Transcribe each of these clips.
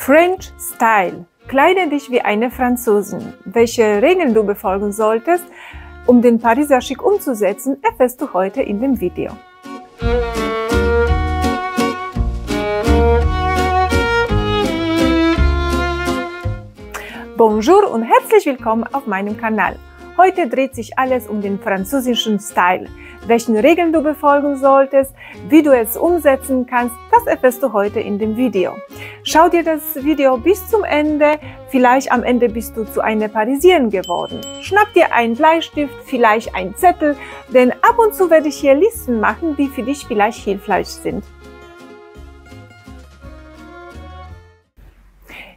French Style. Kleide dich wie eine Französin. Welche Regeln du befolgen solltest, um den Pariser Chic umzusetzen, erfährst du heute in dem Video. Bonjour und herzlich willkommen auf meinem Kanal. Heute dreht sich alles um den französischen Style. Welchen Regeln du befolgen solltest, wie du es umsetzen kannst, das erfährst du heute in dem Video. Schau dir das Video bis zum Ende, vielleicht am Ende bist du zu einer Parisierin geworden. Schnapp dir einen Bleistift, vielleicht einen Zettel, denn ab und zu werde ich hier Listen machen, die für dich vielleicht hilfreich sind.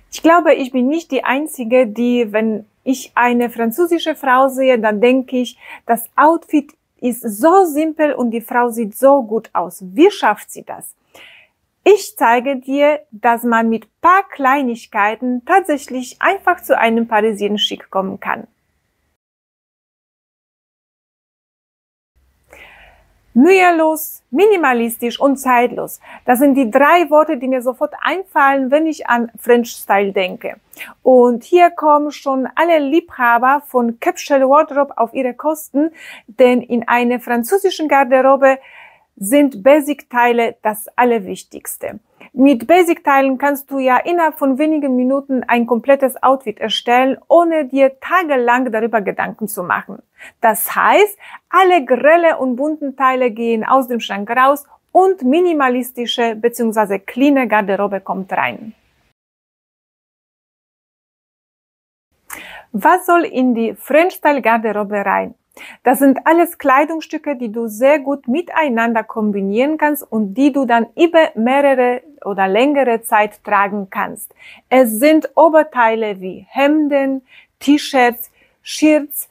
Ich glaube, ich bin nicht die Einzige, die, wenn ich eine französische Frau sehe, dann denke ich, das Outfit ist so simpel und die Frau sieht so gut aus. Wie schafft sie das? Ich zeige dir, dass man mit paar Kleinigkeiten tatsächlich einfach zu einem Parisian Chic kommen kann. Mühelos, minimalistisch und zeitlos. Das sind die drei Worte, die mir sofort einfallen, wenn ich an French Style denke. Und hier kommen schon alle Liebhaber von Capsule Wardrobe auf ihre Kosten, denn in einer französischen Garderobe sind Basic-Teile das Allerwichtigste. Mit Basic-Teilen kannst du ja innerhalb von wenigen Minuten ein komplettes Outfit erstellen, ohne dir tagelang darüber Gedanken zu machen. Das heißt, alle grelle und bunten Teile gehen aus dem Schrank raus und minimalistische bzw. cleane Garderobe kommt rein. Was soll in die French-Style-Garderobe rein? Das sind alles Kleidungsstücke, die du sehr gut miteinander kombinieren kannst und die du dann über mehrere oder längere Zeit tragen kannst. Es sind Oberteile wie Hemden, T-Shirts, Shirts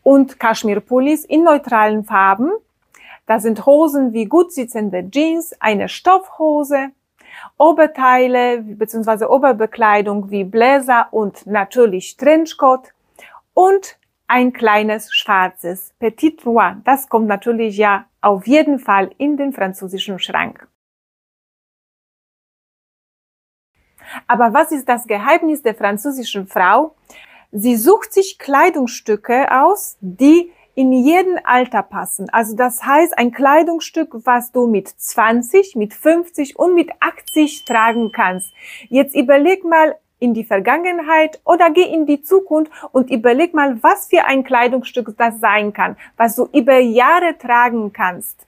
und Kaschmirpullis in neutralen Farben. Das sind Hosen wie gut sitzende Jeans, eine Stoffhose, Oberteile bzw. Oberbekleidung wie Bläser und natürlich Trenchcoat und ein kleines schwarzes Petit Noir. Das kommt natürlich ja auf jeden Fall in den französischen Schrank. Aber was ist das Geheimnis der französischen Frau? Sie sucht sich Kleidungsstücke aus, die in jeden Alter passen. Also das heißt, ein Kleidungsstück, was du mit 20, mit 50 und mit 80 tragen kannst. Jetzt überleg mal in die Vergangenheit oder geh in die Zukunft und überleg mal, was für ein Kleidungsstück das sein kann, was du über Jahre tragen kannst.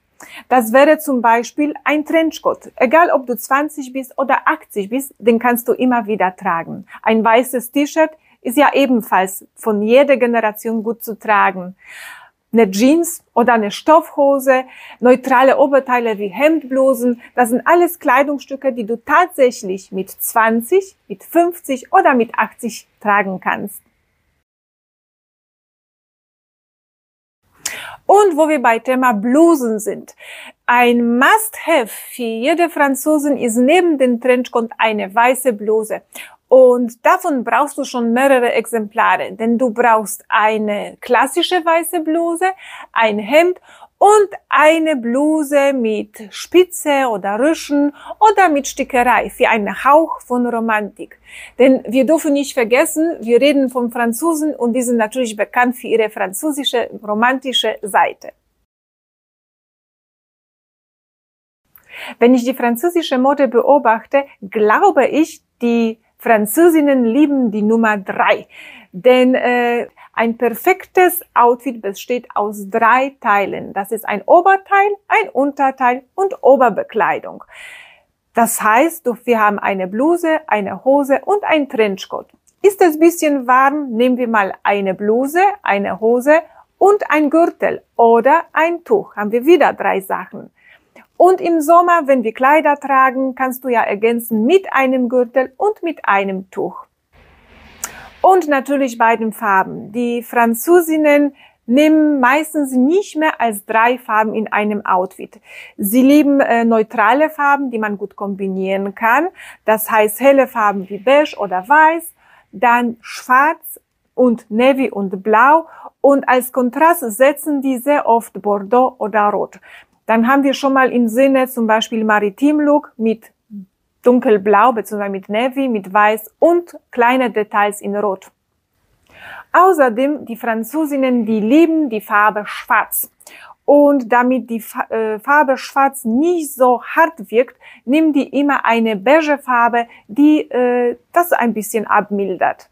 Das wäre zum Beispiel ein Trenchcoat. Egal, ob du 20 bist oder 80 bist, den kannst du immer wieder tragen. Ein weißes T-Shirt ist ja ebenfalls von jeder Generation gut zu tragen. Eine Jeans oder eine Stoffhose, neutrale Oberteile wie Hemdblusen, das sind alles Kleidungsstücke, die du tatsächlich mit 20, mit 50 oder mit 80 tragen kannst. Und wo wir bei Thema Blusen sind. Ein Must-Have für jede Franzosin ist neben dem Trenchcoat eine weiße Bluse. Und davon brauchst du schon mehrere Exemplare, denn du brauchst eine klassische weiße Bluse, ein Hemd und eine Bluse mit Spitze oder Rüschen oder mit Stickerei für einen Hauch von Romantik. Denn wir dürfen nicht vergessen, wir reden von Franzosen und die sind natürlich bekannt für ihre französische romantische Seite. Wenn ich die französische Mode beobachte, glaube ich, die Französinnen lieben die Nummer 3, denn ein perfektes Outfit besteht aus 3 Teilen. Das ist ein Oberteil, ein Unterteil und Oberbekleidung. Das heißt, wir haben eine Bluse, eine Hose und ein Trenchcoat. Ist es ein bisschen warm, nehmen wir mal eine Bluse, eine Hose und ein Gürtel oder ein Tuch. Haben wir wieder 3 Sachen. Und im Sommer, wenn wir Kleider tragen, kannst du ja ergänzen mit einem Gürtel und mit einem Tuch. Und natürlich bei den Farben. Die Französinnen nehmen meistens nicht mehr als 3 Farben in einem Outfit. Sie lieben neutrale Farben, die man gut kombinieren kann. Das heißt helle Farben wie beige oder weiß, dann schwarz und navy und blau. Und als Kontrast setzen die sehr oft Bordeaux oder Rot. Dann haben wir schon mal im Sinne zum Beispiel Maritim Look mit dunkelblau bzw. mit Navy, mit Weiß und kleine Details in Rot. Außerdem, die Französinnen, die lieben die Farbe Schwarz. Und damit die Farbe Schwarz nicht so hart wirkt, nehmen die immer eine beige Farbe, die das ein bisschen abmildert.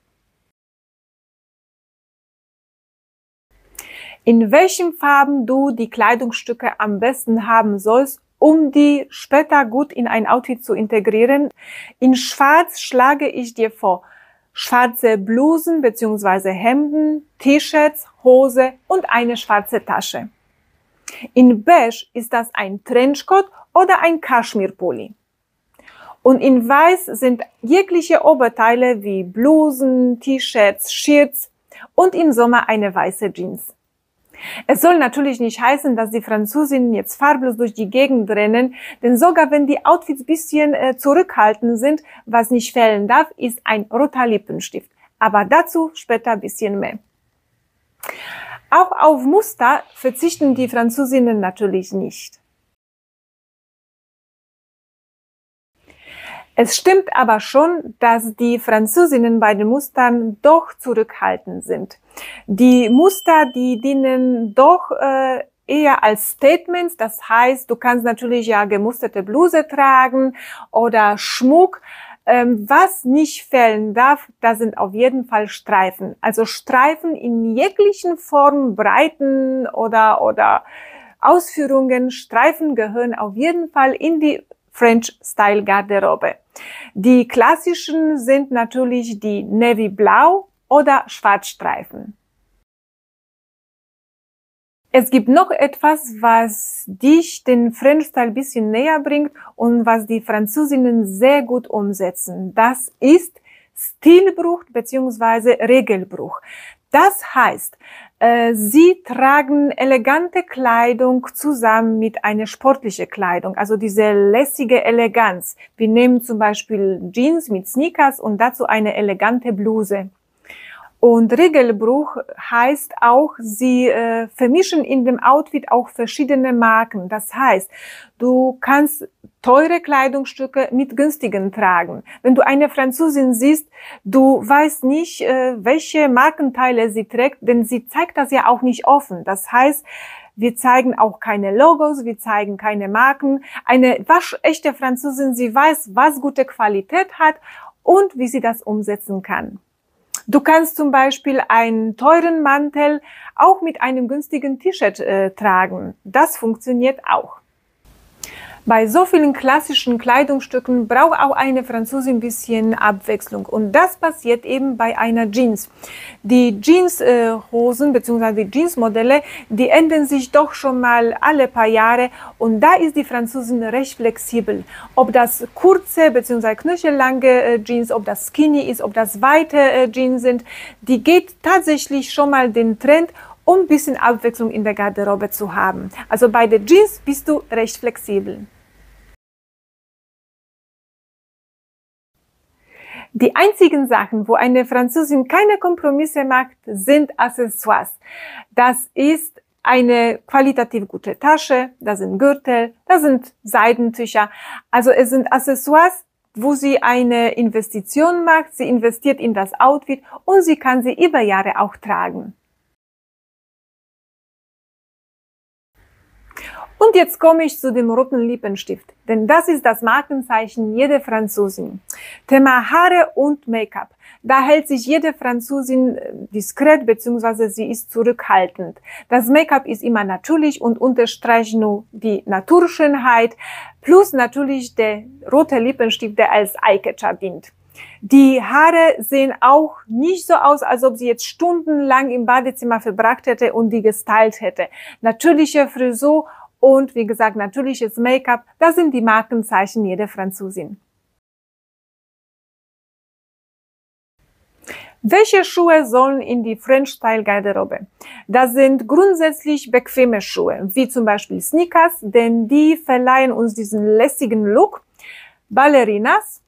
In welchen Farben du die Kleidungsstücke am besten haben sollst, um die später gut in ein Outfit zu integrieren. In Schwarz schlage ich dir vor schwarze Blusen bzw. Hemden, T-Shirts, Hose und eine schwarze Tasche. In Beige ist das ein Trenchcoat oder ein Kaschmirpulli. Und in Weiß sind jegliche Oberteile wie Blusen, T-Shirts, Shirts und im Sommer eine weiße Jeans. Es soll natürlich nicht heißen, dass die Französinnen jetzt farblos durch die Gegend rennen, denn sogar wenn die Outfits bisschen zurückhaltend sind, was nicht fehlen darf, ist ein roter Lippenstift. Aber dazu später ein bisschen mehr. Auch auf Muster verzichten die Französinnen natürlich nicht. Es stimmt aber schon, dass die Französinnen bei den Mustern doch zurückhaltend sind. Die Muster, die dienen doch eher als Statements, das heißt, du kannst natürlich ja gemusterte Bluse tragen oder Schmuck. Was nicht fehlen darf, da sind auf jeden Fall Streifen. Also Streifen in jeglichen Formen, Breiten oder Ausführungen. Streifen gehören auf jeden Fall in die French-Style-Garderobe. Die klassischen sind natürlich die Navy-Blau oder Schwarzstreifen. Es gibt noch etwas, was dich den French-Style ein bisschen näher bringt und was die Französinnen sehr gut umsetzen. Das ist Stilbruch bzw. Regelbruch. Das heißt, sie tragen elegante Kleidung zusammen mit einer sportlichen Kleidung, also diese lässige Eleganz. Wir nehmen zum Beispiel Jeans mit Sneakers und dazu eine elegante Bluse. Und Regelbruch heißt auch, sie vermischen in dem Outfit auch verschiedene Marken. Das heißt, du kannst teure Kleidungsstücke mit günstigen tragen. Wenn du eine Französin siehst, du weißt nicht, welche Markenteile sie trägt, denn sie zeigt das ja auch nicht offen. Das heißt, wir zeigen auch keine Logos, wir zeigen keine Marken. Eine waschechte Französin, sie weiß, was gute Qualität hat und wie sie das umsetzen kann. Du kannst zum Beispiel einen teuren Mantel auch mit einem günstigen T-Shirt tragen. Das funktioniert auch. Bei so vielen klassischen Kleidungsstücken braucht auch eine Französin ein bisschen Abwechslung. Und das passiert eben bei einer Jeans. Die Jeanshosen bzw. die Jeansmodelle, die ändern sich doch schon mal alle paar Jahre. Und da ist die Französin recht flexibel. Ob das kurze bzw. knöchellange Jeans, ob das skinny ist, ob das weite Jeans sind, die geht tatsächlich schon mal den Trend, um ein bisschen Abwechslung in der Garderobe zu haben. Also bei der Jeans bist du recht flexibel. Die einzigen Sachen, wo eine Französin keine Kompromisse macht, sind Accessoires. Das ist eine qualitativ gute Tasche, das sind Gürtel, das sind Seidentücher. Also es sind Accessoires, wo sie eine Investition macht, sie investiert in das Outfit und sie kann sie über Jahre auch tragen. Und jetzt komme ich zu dem roten Lippenstift, denn das ist das Markenzeichen jeder Französin. Thema Haare und Make-up. Da hält sich jede Französin diskret bzw. sie ist zurückhaltend. Das Make-up ist immer natürlich und unterstreicht nur die Naturschönheit, plus natürlich der rote Lippenstift, der als Eyecatcher dient. Die Haare sehen auch nicht so aus, als ob sie jetzt stundenlang im Badezimmer verbracht hätte und die gestylt hätte. Natürliche Frisur und wie gesagt, natürliches Make-up, das sind die Markenzeichen jeder Französin. Welche Schuhe sollen in die French-Style-Garderobe? Das sind grundsätzlich bequeme Schuhe, wie zum Beispiel Sneakers, denn die verleihen uns diesen lässigen Look, Ballerinas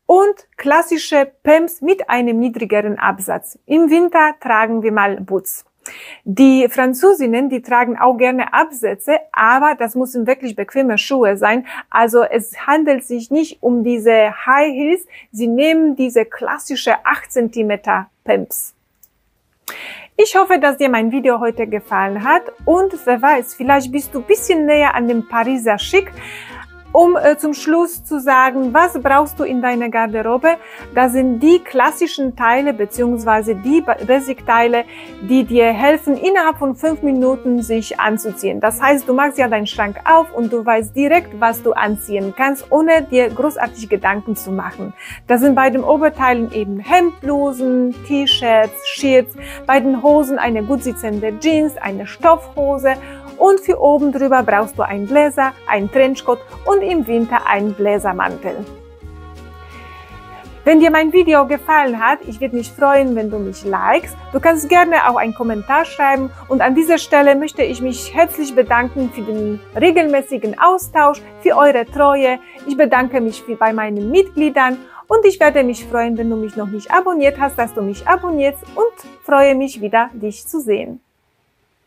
und klassische Pumps mit einem niedrigeren Absatz. Im Winter tragen wir mal Boots. Die Französinnen, die tragen auch gerne Absätze, aber das müssen wirklich bequeme Schuhe sein. Also es handelt sich nicht um diese High Heels. Sie nehmen diese klassische 8 cm Pumps. Ich hoffe, dass dir mein Video heute gefallen hat und wer weiß, vielleicht bist du ein bisschen näher an dem Pariser Chic. Um zum Schluss zu sagen, was brauchst du in deiner Garderobe? Das sind die klassischen Teile bzw. die Basic-Teile, die dir helfen, innerhalb von 5 Minuten sich anzuziehen. Das heißt, du machst ja deinen Schrank auf und du weißt direkt, was du anziehen kannst, ohne dir großartig Gedanken zu machen. Das sind bei den Oberteilen eben Hemdblusen, T-Shirts, Shirts, bei den Hosen eine gut sitzende Jeans, eine Stoffhose und für oben drüber brauchst du einen Bläser, einen Trenchcoat und im Winter einen Bläsermantel. Wenn dir mein Video gefallen hat, ich würde mich freuen, wenn du mich likest. Du kannst gerne auch einen Kommentar schreiben und an dieser Stelle möchte ich mich herzlich bedanken für den regelmäßigen Austausch, für eure Treue. Ich bedanke mich bei meinen Mitgliedern und ich werde mich freuen, wenn du mich noch nicht abonniert hast, dass du mich abonnierst und freue mich wieder, dich zu sehen.